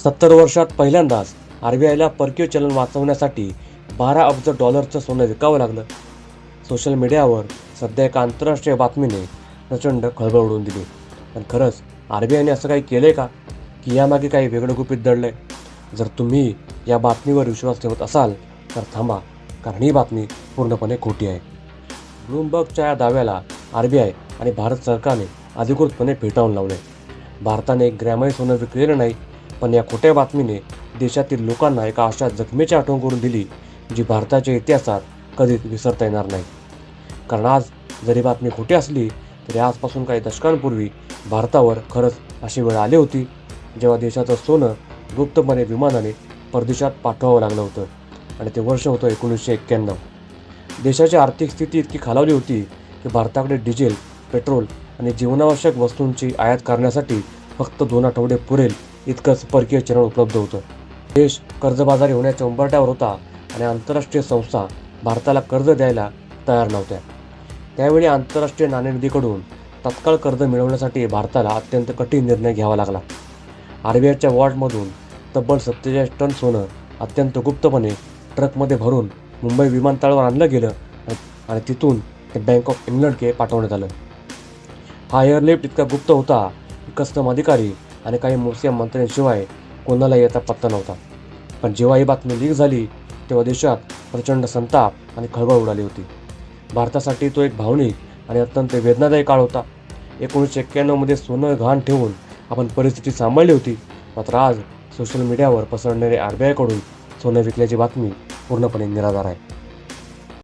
70 वर्षात पहिल्यांदाच RBIला परकीय चलन वाचवण्यासाठी 12 अब्ज डॉलरचं सोनं विकावं लागलं. सोशल मीडियावर सध्या एका आंतरराष्ट्रीय बातमीने प्रचंड खळबळ उडवून दिली. पण खरंच RBIने असं काही केलंय का, की यामागे काही वेगळं गुपित दडलंय? जर तुम्ही या बातमीवर विश्वास ठेवत असाल तर थांबा, कारण ही बातमी पूर्णपणे खोटी आहे. ब्लूमबर्गच्या या दाव्याला RBI आणि भारत सरकारने अधिकृतपणे फेटाळून लावले. भारताने एक ग्रॅमही सोनं विकलेलं नाही, पण या खोट्या बातमीने देशातील लोकांना एका अशा जखमेची आठवण करून दिली, जी भारताच्या इतिहासात कधीच विसरता येणार नाही. कारण आज जरी बातमी खोटी असली तरी आजपासून काही दशकांपूर्वी भारतावर खरंच अशी वेळ आली होती, जेव्हा देशाचं सोनं गुप्तपणे विमानाने परदेशात पाठवावं लागलं होतं. आणि ते वर्ष होतं 1991. देशाची आर्थिक स्थिती इतकी खालावली होती की भारताकडे डिझेल, पेट्रोल आणि जीवनावश्यक वस्तूंची आयात करण्यासाठी फक्त 2 आठवडे पुरेल इतकंच परकीय चलन उपलब्ध होतं. देश कर्जबाजारी होण्याच्या उंबरठ्यावर होता आणि आंतरराष्ट्रीय संस्था भारताला कर्ज द्यायला तयार नव्हत्या. त्यावेळी आंतरराष्ट्रीय नाणेनिधीकडून तत्काळ कर्ज मिळवण्यासाठी भारताला अत्यंत कठीण निर्णय घ्यावा लागला. RBIच्या वॉल्टमधून तब्बल 47 टन सोनं अत्यंत गुप्तपणे ट्रकमध्ये भरून मुंबई विमानतळावर आणलं गेलं आणि तिथून ते बँक ऑफ इंग्लंडकडे पाठवण्यात आलं. हा एअरलिफ्ट इतका गुप्त होता की कस्टम अधिकारी आणि काही मोजक्या मंत्र्यांशिवाय कोणाला याचा पत्ता नव्हता. पण जेव्हा ही बातमी लीक झाली तेव्हा देशात प्रचंड संताप आणि खळबळ उडाली होती. भारतासाठी तो एक भावनिक आणि अत्यंत वेदनादायी काळ होता. 1991 सोनं गहाण ठेवून आपण परिस्थिती सांभाळली होती. मात्र आज सोशल मीडियावर पसरणारे RBIकडून सोनं विकल्याची बातमी पूर्णपणे निराधार आहे.